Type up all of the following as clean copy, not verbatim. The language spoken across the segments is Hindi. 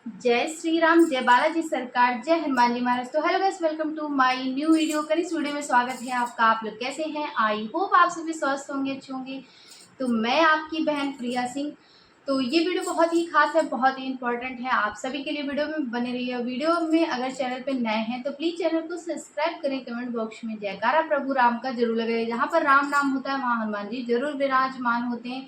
जय श्री राम, जय बालाजी सरकार, जय हनुमान जी महाराज। तो hello guys, welcome to my new video. कर इस वीडियो में स्वागत है आपका। आप लोग कैसे हैं? आई होप आप सभी स्वस्थ होंगे, अच्छे होंगे। तो मैं आपकी बहन प्रिया सिंह। तो ये वीडियो बहुत ही खास है, बहुत ही इंपॉर्टेंट है। आप सभी के लिए वीडियो में बने रहिए। वीडियो में अगर चैनल पे नए हैं तो प्लीज चैनल को सब्सक्राइब करें। कमेंट बॉक्स में जयकारा प्रभु राम का जरूर लगाइए। जहाँ पर राम नाम होता है वहाँ हनुमान जी जरूर विराजमान होते हैं।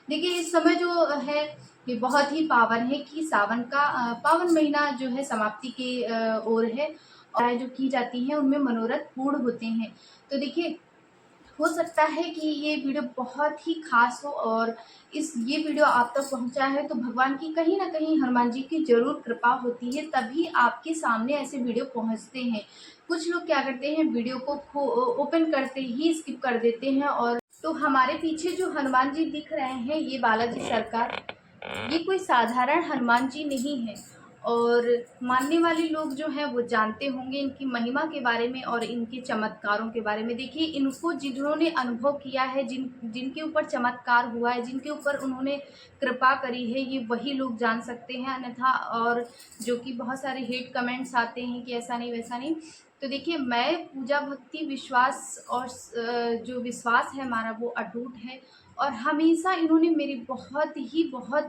देखिए, इस समय जो है ये बहुत ही पावन है कि सावन का पावन महीना जो है समाप्ति के ओर है। और जो की जाती है उनमें मनोरथ पूर्ण होते हैं। तो देखिए, हो सकता है कि ये वीडियो बहुत ही खास हो और इस ये वीडियो आप तक पहुंचा है तो भगवान की कहीं ना कहीं हनुमान जी की जरूर कृपा होती है, तभी आपके सामने ऐसे वीडियो पहुंचते हैं। कुछ लोग क्या करते हैं, वीडियो को ओपन करते ही स्किप कर देते हैं। और तो हमारे पीछे जो हनुमान जी दिख रहे हैं ये बालाजी सरकार, ये कोई साधारण हनुमान जी नहीं है। और मानने वाले लोग जो हैं वो जानते होंगे इनकी महिमा के बारे में और इनके चमत्कारों के बारे में। देखिए, इनको जिन्होंने अनुभव किया है, जिनके ऊपर चमत्कार हुआ है, जिनके ऊपर उन्होंने कृपा करी है, ये वही लोग जान सकते हैं। अन्यथा और जो कि बहुत सारे हेट कमेंट्स आते हैं कि ऐसा नहीं वैसा नहीं। तो देखिए, मैं पूजा भक्ति विश्वास और जो विश्वास है हमारा वो अटूट है। और हमेशा इन्होंने मेरी बहुत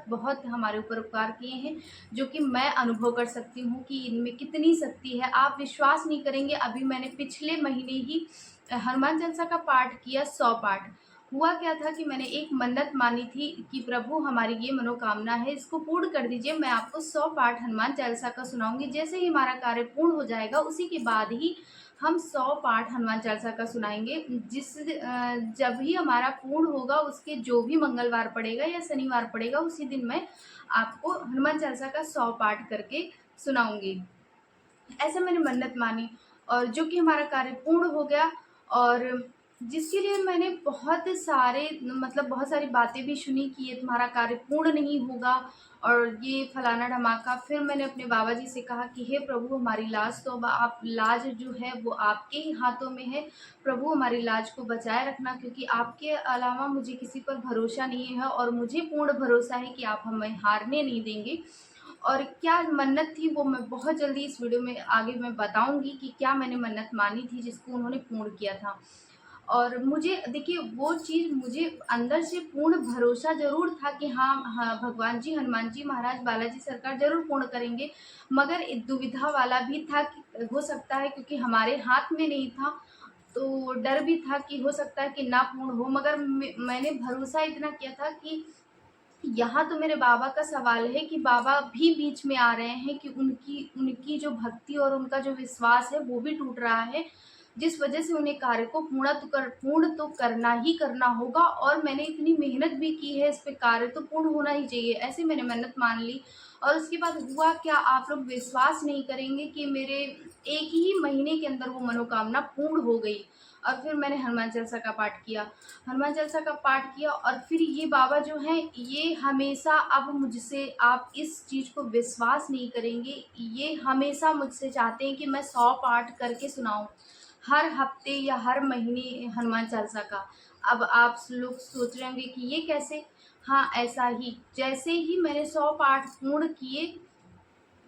बहुत हमारे ऊपर उपकार किए हैं, जो कि मैं अनुभव कर सकती हूँ कि इनमें कितनी शक्ति है। आप विश्वास नहीं करेंगे, अभी मैंने पिछले महीने ही हनुमान चालीसा का पाठ किया, 100 पाठ। हुआ क्या था कि मैंने एक मन्नत मानी थी कि प्रभु हमारी ये मनोकामना है, इसको पूर्ण कर दीजिए। मैं आपको 100 पाठ हनुमान चालीसा का सुनाऊंगी। जैसे ही हमारा कार्य पूर्ण हो जाएगा उसी के बाद ही हम 100 पाठ हनुमान चालीसा का सुनाएंगे। जब भी हमारा पूर्ण होगा उसके जो भी मंगलवार पड़ेगा या शनिवार पड़ेगा उसी दिन मैं आपको हनुमान चालीसा का 100 पाठ करके सुनाऊंगी। ऐसे मैंने मन्नत मानी और जो कि हमारा कार्य पूर्ण हो गया। और जिसके लिए मैंने बहुत सारे मतलब बहुत सारी बातें भी सुनी कि ये तुम्हारा कार्य पूर्ण नहीं होगा और ये फलाना ढमाका। फिर मैंने अपने बाबा जी से कहा कि हे प्रभु, हमारी लाज तो अब आप, लाज जो है वो आपके ही हाथों में है। प्रभु, हमारी लाज को बचाए रखना, क्योंकि आपके अलावा मुझे किसी पर भरोसा नहीं है और मुझे पूर्ण भरोसा है कि आप हमें हारने नहीं देंगे। और क्या मन्नत थी वो मैं बहुत जल्दी इस वीडियो में आगे मैं बताऊंगी कि क्या मैंने मन्नत मानी थी जिसको उन्होंने पूर्ण किया था। और मुझे देखिए, वो चीज़ मुझे अंदर से पूर्ण भरोसा ज़रूर था कि हाँ, भगवान जी, हनुमान जी महाराज, बालाजी सरकार ज़रूर पूर्ण करेंगे। मगर एक दुविधा वाला भी था कि हो सकता है, क्योंकि हमारे हाथ में नहीं था, तो डर भी था कि हो सकता है कि ना पूर्ण हो। मगर मैंने भरोसा इतना किया था कि यहाँ तो मेरे बाबा का सवाल है कि बाबा भी बीच में आ रहे हैं कि उनकी उनकी जो भक्ति और उनका जो विश्वास है वो भी टूट रहा है, जिस वजह से उन्हें कार्य को पूर्ण तो करना ही करना होगा। और मैंने इतनी मेहनत भी की है इस पे, कार्य तो पूर्ण होना ही चाहिए। ऐसे मैंने मन्नत मान ली। और उसके बाद हुआ क्या, आप लोग विश्वास नहीं करेंगे कि मेरे एक ही महीने के अंदर वो मनोकामना पूर्ण हो गई। और फिर मैंने हनुमान चालीसा का पाठ किया, हनुमान चालीसा का पाठ किया। और फिर ये बाबा जो हैं ये हमेशा, अब मुझसे आप इस चीज़ को विश्वास नहीं करेंगे, ये हमेशा मुझसे चाहते हैं कि मैं 100 पाठ करके सुनाऊं हर हफ्ते या हर महीने हनुमान चालीसा का। अब आप लोग सोच रहे होंगे कि ये कैसे। हाँ, ऐसा ही। जैसे ही मैंने 100 पाठ पूर्ण किए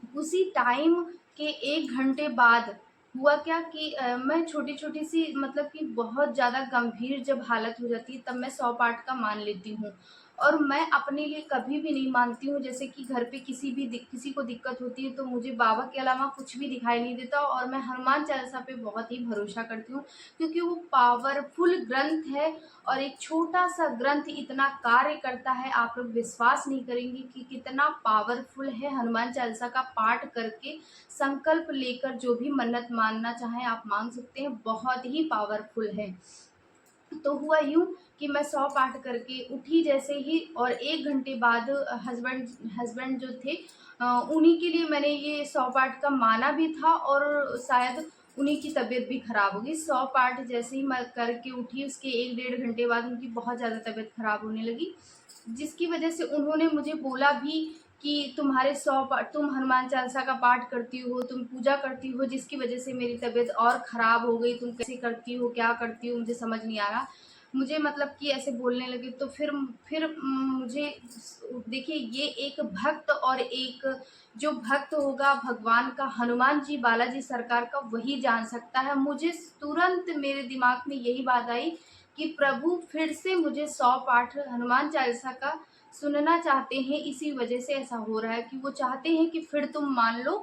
उसी टाइम के 1 घंटे बाद हुआ क्या कि मैं छोटी-छोटी सी, मतलब कि बहुत ज़्यादा गंभीर जब हालत हो जाती है तब मैं 100 पाठ का मान लेती हूँ। और मैं अपने लिए कभी भी नहीं मानती हूँ। जैसे कि घर पे किसी को दिक्कत होती है तो मुझे बाबा के अलावा कुछ भी दिखाई नहीं देता और मैं हनुमान चालीसा पे बहुत ही भरोसा करती हूँ, क्योंकि वो पावरफुल ग्रंथ है। और एक छोटा-सा ग्रंथ इतना कार्य करता है, आप लोग विश्वास नहीं करेंगे कि कितना पावरफुल है। हनुमान चालीसा का पाठ करके संकल्प लेकर जो भी मन्नत मानना चाहें आप मांग सकते हैं, बहुत ही पावरफुल है। तो हुआ यूँ कि मैं 100 पाठ करके उठी जैसे ही, और 1 घंटे बाद हस्बैंड हस्बैंड जो थे, उन्हीं के लिए मैंने ये 100 पाठ का माना भी था और शायद उन्हीं की तबीयत भी ख़राब हो गई। 100 पाठ जैसे ही मैं करके उठी उसके 1 डेढ़ घंटे बाद उनकी बहुत ज़्यादा तबीयत ख़राब होने लगी, जिसकी वजह से उन्होंने मुझे बोला भी कि तुम्हारे 100 पाठ, तुम हनुमान चालीसा का पाठ करती हो, तुम पूजा करती हो, जिसकी वजह से मेरी तबीयत और ख़राब हो गई। तुम कैसे करती हो, क्या करती हो, मुझे समझ नहीं आ रहा। मुझे मतलब कि ऐसे बोलने लगे। तो फिर मुझे देखिए, ये एक भक्त और एक जो भक्त होगा भगवान का, हनुमान जी बालाजी सरकार का, वही जान सकता है। मुझे तुरंत मेरे दिमाग में यही बात आई कि प्रभु फिर से मुझे 100 पाठ हनुमान चालीसा का सुनना चाहते हैं, इसी वजह से ऐसा हो रहा है कि वो चाहते हैं कि फिर तुम मान लो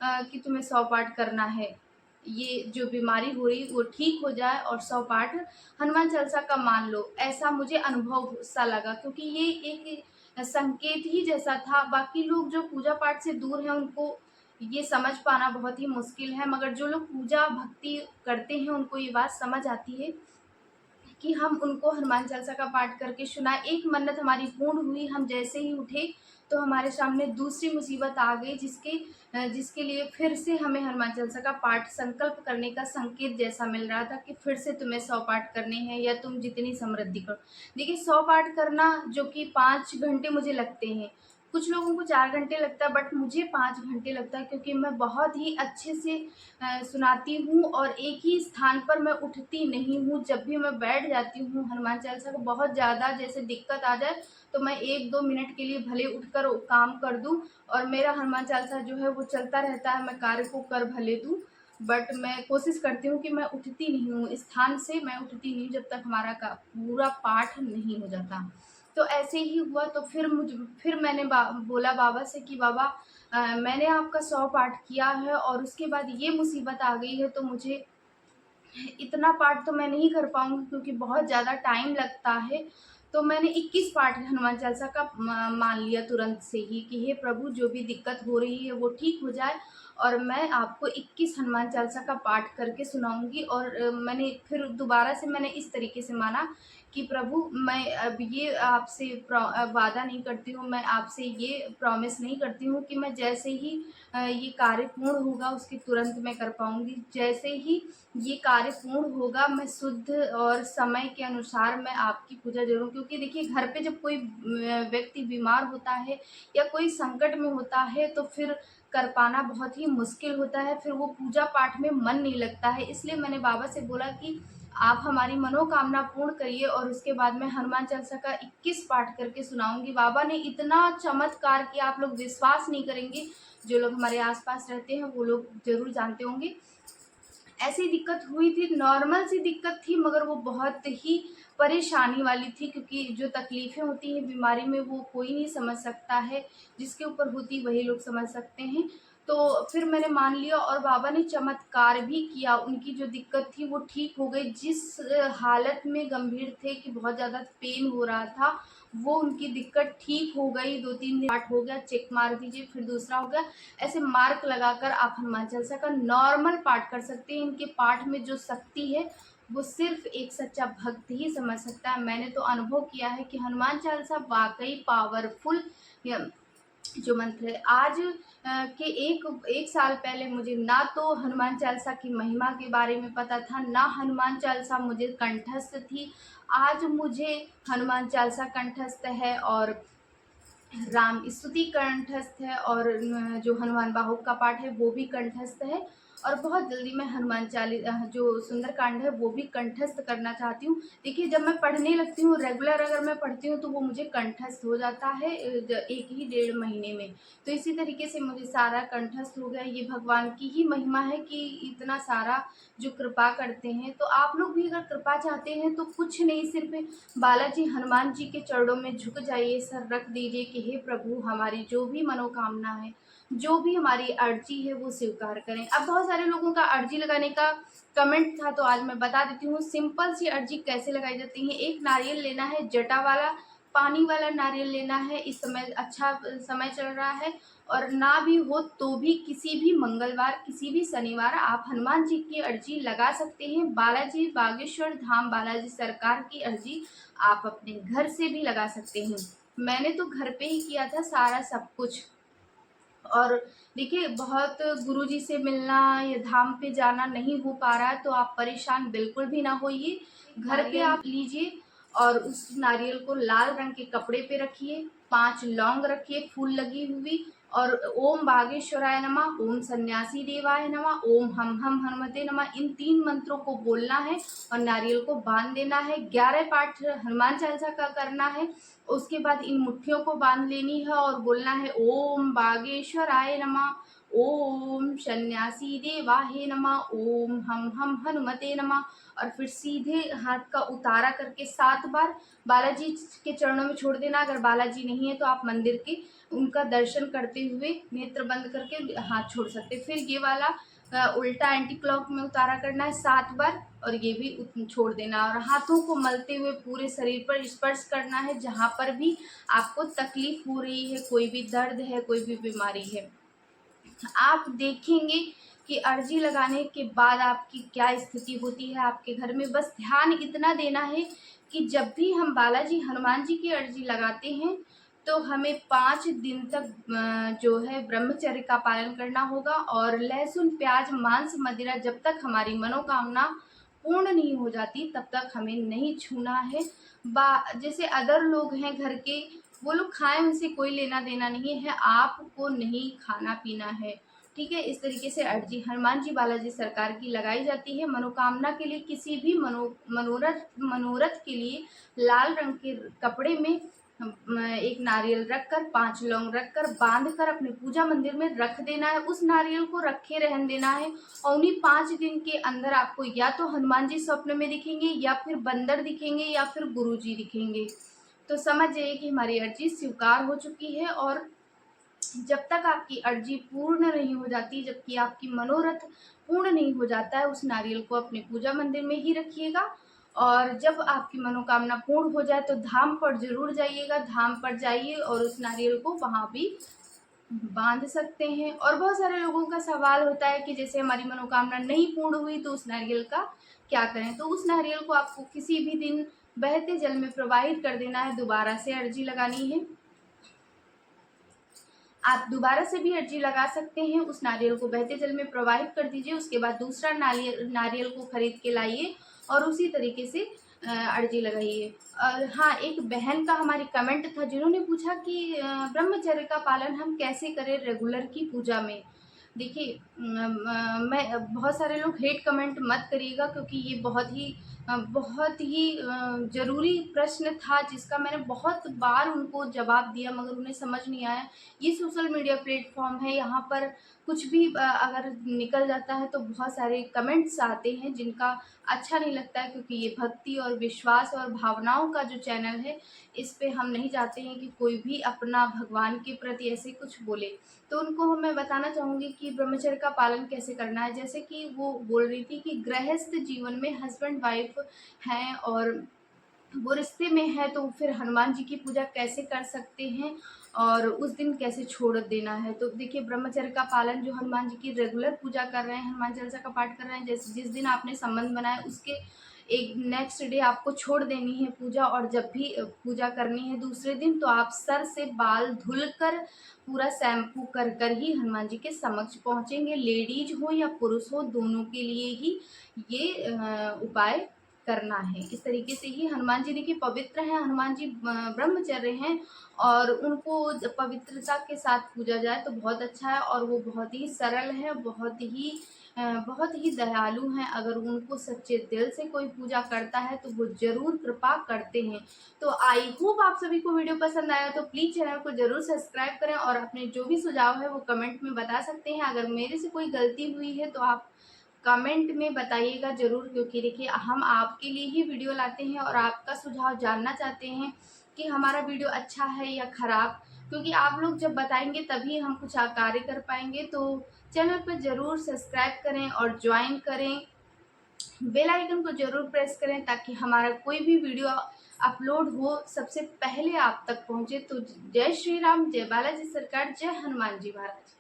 कि तुम्हें 100 पाठ करना है। ये जो बीमारी हो रही वो ठीक हो जाए और 100 पाठ हनुमान चालीसा का मान लो, ऐसा मुझे अनुभव सा लगा, क्योंकि ये एक संकेत ही जैसा था। बाकी लोग जो पूजा पाठ से दूर हैं उनको ये समझ पाना बहुत ही मुश्किल है, मगर जो लोग पूजा भक्ति करते हैं उनको ये बात समझ आती है कि हम उनको हनुमान चालीसा का पाठ करके सुनाए। एक मन्नत हमारी पूर्ण हुई, हम जैसे ही उठे तो हमारे सामने दूसरी मुसीबत आ गई, जिसके लिए फिर से हमें हनुमान चालीसा का पाठ संकल्प करने का संकेत जैसा मिल रहा था कि फिर से तुम्हें 100 पाठ करने हैं या तुम जितनी समृद्धि करो। देखिए, 100 पाठ करना जो कि 5 घंटे मुझे लगते हैं, कुछ लोगों को 4 घंटे लगता है, बट मुझे 5 घंटे लगता है, क्योंकि मैं बहुत ही अच्छे से सुनाती हूँ और एक ही स्थान पर मैं उठती नहीं हूँ। जब भी मैं बैठ जाती हूँ हनुमान चालीसा को बहुत ज़्यादा जैसे दिक्कत आ जाए तो मैं 1-2 मिनट के लिए भले उठकर काम कर दूँ, और मेरा हनुमान चालीसा जो है वो चलता रहता है, मैं कार्य को कर भले दूँ, बट मैं कोशिश करती हूँ कि मैं उठती नहीं हूँ स्थान से, मैं उठती नहीं जब तक हमारा का पूरा पाठ नहीं हो जाता। तो ऐसे ही हुआ, तो फिर मैंने बोला बाबा से कि बाबा, मैंने आपका 100 पाठ किया है और उसके बाद ये मुसीबत आ गई है, तो मुझे इतना पाठ तो मैं नहीं कर पाऊँगी क्योंकि बहुत ज़्यादा टाइम लगता है। तो मैंने 21 पाठ हनुमान चालीसा का मान लिया तुरंत से ही कि हे प्रभु, जो भी दिक्कत हो रही है वो ठीक हो जाए और मैं आपको 21 हनुमान चालीसा का पाठ करके सुनाऊँगी। और मैंने फिर दोबारा से मैंने इस तरीके से माना कि प्रभु, मैं अब ये आपसे वादा नहीं करती हूँ, मैं आपसे ये प्रॉमिस नहीं करती हूँ कि मैं जैसे ही ये कार्य पूर्ण होगा उसके तुरंत मैं कर पाऊँगी। जैसे ही ये कार्य पूर्ण होगा मैं शुद्ध और समय के अनुसार मैं आपकी पूजा ज़रूर, क्योंकि देखिए, घर पे जब कोई व्यक्ति बीमार होता है या कोई संकट में होता है तो फिर कर पाना बहुत ही मुश्किल होता है, फिर वो पूजा पाठ में मन नहीं लगता है। इसलिए मैंने बाबा से बोला कि आप हमारी मनोकामना पूर्ण करिए और उसके बाद मैं हनुमान चालीसा का 21 पाठ करके सुनाऊँगी। बाबा ने इतना चमत्कार किया, आप लोग विश्वास नहीं करेंगे, जो लोग हमारे आस-पास रहते हैं वो लोग ज़रूर जानते होंगे। ऐसी दिक्कत हुई थी, नॉर्मल सी दिक्कत थी, मगर वो बहुत ही परेशानी वाली थी, क्योंकि जो तकलीफ़ें होती हैं बीमारी में वो कोई नहीं समझ सकता है, जिसके ऊपर होती वही लोग समझ सकते हैं। तो फिर मैंने मान लिया और बाबा ने चमत्कार भी किया, उनकी जो दिक्कत थी वो ठीक हो गई। जिस हालत में गंभीर थे कि बहुत ज़्यादा पेन हो रहा था, वो उनकी दिक्कत ठीक हो गई। 2-3 दिन पाठ हो गया, चेक मार दीजिए, फिर दूसरा हो गया। ऐसे मार्क लगाकर आप हनुमान चालीसा का नॉर्मल पाठ कर सकते हैं। इनके पाठ में जो शक्ति है वो सिर्फ एक सच्चा भक्त ही समझ सकता है। मैंने तो अनुभव किया है कि हनुमान चालीसा वाकई पावरफुल जो मंत्र है। आज के एक साल पहले मुझे ना तो हनुमान चालीसा की महिमा के बारे में पता था, ना हनुमान चालीसा मुझे कंठस्थ थी। आज मुझे हनुमान चालीसा कंठस्थ है और राम स्तुति कंठस्थ है, और जो हनुमान बाहुक का पाठ है वो भी कंठस्थ है, और बहुत जल्दी मैं जो सुंदरकांड है वो भी कंठस्थ करना चाहती हूँ। देखिए, जब मैं पढ़ने लगती हूँ रेगुलर, अगर मैं पढ़ती हूँ तो वो मुझे कंठस्थ हो जाता है एक ही 1.5 महीने में। तो इसी तरीके से मुझे सारा कंठस्थ हो गया। ये भगवान की ही महिमा है कि इतना सारा जो कृपा करते हैं। तो आप लोग भी अगर कृपा चाहते हैं तो कुछ नहीं, सिर्फ बालाजी हनुमान जी के चरणों में झुक जाइए, सर रख दीजिए कि हे प्रभु, हमारी जो भी मनोकामना है, जो भी हमारी अर्जी है वो स्वीकार करें। अब बहुत सारे लोगों का अर्जी लगाने का कमेंट था, तो आज मैं बता देती हूँ सिंपल सी अर्जी कैसे लगाई जाती है। एक नारियल लेना है, जटा वाला पानी वाला नारियल लेना है। इस समय अच्छा समय चल रहा है, और ना भी हो तो भी किसी भी मंगलवार, किसी भी शनिवार आप हनुमान जी की अर्जी लगा सकते हैं। बालाजी बागेश्वर धाम बालाजी सरकार की अर्जी आप अपने घर से भी लगा सकते हैं। मैंने तो घर पे ही किया था सारा सब कुछ। और देखिए, बहुत गुरुजी से मिलना या धाम पे जाना नहीं हो पा रहा है तो आप परेशान बिल्कुल भी ना होइए। घर पे आप लीजिए और उस नारियल को लाल रंग के कपड़े पे रखिए, 5 लौंग रखिए फूल लगी हुई, और ओम बागेश्वराय नमः, ओम सन्यासी देवाय नमः, ओम हम हनुमते नमः, इन 3 मंत्रों को बोलना है और नारियल को बांध देना है। 11 पाठ हनुमान चालीसा का करना है। उसके बाद इन मुट्ठियों को बांध लेनी है और बोलना है ओम बागेश्वराय नमः, ओम सन्यासी देवाय नमः, ओम हम हनुमते नमः। और फिर सीधे हाथ का उतारा करके 7 बार बालाजी के चरणों में छोड़ देना। अगर बालाजी नहीं है तो आप मंदिर के उनका दर्शन करते हुए नेत्र बंद करके हाथ छोड़ सकते। फिर ये वाला उल्टा एंटी क्लॉक में उतारा करना है 7 बार और ये भी छोड़ देना। और हाथों को मलते हुए पूरे शरीर पर स्पर्श करना है जहाँ पर भी आपको तकलीफ हो रही है, कोई भी दर्द है, कोई भी बीमारी है। आप देखेंगे कि अर्जी लगाने के बाद आपकी क्या स्थिति होती है आपके घर में। बस ध्यान इतना देना है कि जब भी हम बालाजी हनुमान जी की अर्जी लगाते हैं तो हमें 5 दिन तक जो है ब्रह्मचर्य का पालन करना होगा और लहसुन, प्याज, मांस, मदिरा जब तक हमारी मनोकामना पूर्ण नहीं हो जाती तब तक हमें नहीं छूना है। जैसे अदर लोग हैं घर के, वो लोग खाएं, उनसे कोई लेना देना नहीं है, आपको नहीं खाना पीना है। ठीक है, इस तरीके से अर्जी हनुमान जी बालाजी सरकार की लगाई जाती है। मनोकामना के लिए किसी भी मनोरथ के लिए लाल रंग के कपड़े में एक नारियल रखकर 5 लौंग रखकर बांध कर अपने पूजा मंदिर में रख देना है। उस नारियल को रखे रहने देना है और उन्हीं 5 दिन के अंदर आपको या तो हनुमान जी स्वप्न में दिखेंगे या फिर बंदर दिखेंगे या फिर गुरुजी दिखेंगे। तो समझ जाइए कि हमारी अर्जी स्वीकार हो चुकी है। और जब तक आपकी अर्जी पूर्ण नहीं हो जाती, जबकि आपकी मनोरथ पूर्ण नहीं हो जाता है, उस नारियल को अपने पूजा मंदिर में ही रखिएगा। और जब आपकी मनोकामना पूर्ण हो जाए तो धाम पर जरूर जाइएगा, धाम पर जाइए और उस नारियल को वहाँ भी बांध सकते हैं। और बहुत सारे लोगों का सवाल होता है कि जैसे हमारी मनोकामना नहीं पूर्ण हुई तो उस नारियल का क्या करें। तो उस नारियल को आपको किसी भी दिन बहते जल में प्रवाहित कर देना है, दोबारा से अर्जी लगानी है। आप दोबारा से भी अर्जी लगा सकते हैं। उस नारियल को बहते जल में प्रवाहित कर दीजिए, उसके बाद दूसरा नारियल को खरीद के लाइए और उसी तरीके से अर्जी लगाइए। और हाँ, एक बहन का हमारी कमेंट था जिन्होंने पूछा कि ब्रह्मचर्य का पालन हम कैसे करें रेगुलर की पूजा में। देखिए, मैं बहुत सारे लोग हेट कमेंट मत करिएगा क्योंकि ये बहुत ही ज़रूरी प्रश्न था जिसका मैंने बहुत बार उनको जवाब दिया मगर उन्हें समझ नहीं आया। ये सोशल मीडिया प्लेटफॉर्म है, यहाँ पर कुछ भी अगर निकल जाता है तो बहुत सारे कमेंट्स आते हैं जिनका अच्छा नहीं लगता है, क्योंकि ये भक्ति और विश्वास और भावनाओं का जो चैनल है, इस पे हम नहीं चाहते हैं कि कोई भी अपना भगवान के प्रति ऐसे कुछ बोले। तो उनको मैं बताना चाहूँगी कि ब्रह्मचर्य का पालन कैसे करना है। जैसे कि वो बोल रही थी कि गृहस्थ जीवन में हस्बैंड वाइफ हैं और वो रिश्ते में है तो फिर हनुमान जी की पूजा कैसे कर सकते हैं और उस दिन कैसे छोड़ देना है। तो देखिए, ब्रह्मचर्य का पालन जो हनुमान जी की रेगुलर पूजा कर रहे हैं, हनुमान चालीसा का पाठ कर रहे हैं, जैसे जिस दिन आपने संबंध बनाया उसके एक नेक्स्ट डे आपको छोड़ देनी है पूजा। और जब भी पूजा करनी है दूसरे दिन तो आप सर से बाल धुलकर पूरा शैम्पू कर कर ही हनुमान जी के समक्ष पहुँचेंगे। लेडीज हो या पुरुष हो, दोनों के लिए ही ये उपाय करना है। इस तरीके से ही हनुमान जी देखिए पवित्र हैं, हनुमान जी ब्रह्मचर्य हैं और उनको पवित्रता के साथ पूजा जाए तो बहुत अच्छा है। और वो बहुत ही सरल है, बहुत ही दयालु हैं। अगर उनको सच्चे दिल से कोई पूजा करता है तो वो ज़रूर कृपा करते हैं। तो आई होप आप सभी को वीडियो पसंद आया, तो प्लीज़ चैनल को ज़रूर सब्सक्राइब करें और अपने जो भी सुझाव है वो कमेंट में बता सकते हैं। अगर मेरे से कोई गलती हुई है तो आप कमेंट में बताइएगा ज़रूर, क्योंकि देखिए हम आपके लिए ही वीडियो लाते हैं और आपका सुझाव जानना चाहते हैं कि हमारा वीडियो अच्छा है या ख़राब। क्योंकि आप लोग जब बताएंगे तभी हम कुछ कार्य कर पाएंगे। तो चैनल पर ज़रूर सब्सक्राइब करें और ज्वाइन करें, बेल आइकन को ज़रूर प्रेस करें ताकि हमारा कोई भी वीडियो अपलोड हो सबसे पहले आप तक पहुंचे। तो जय श्री राम, जय बालाजी सरकार, जय हनुमान जी महाराज।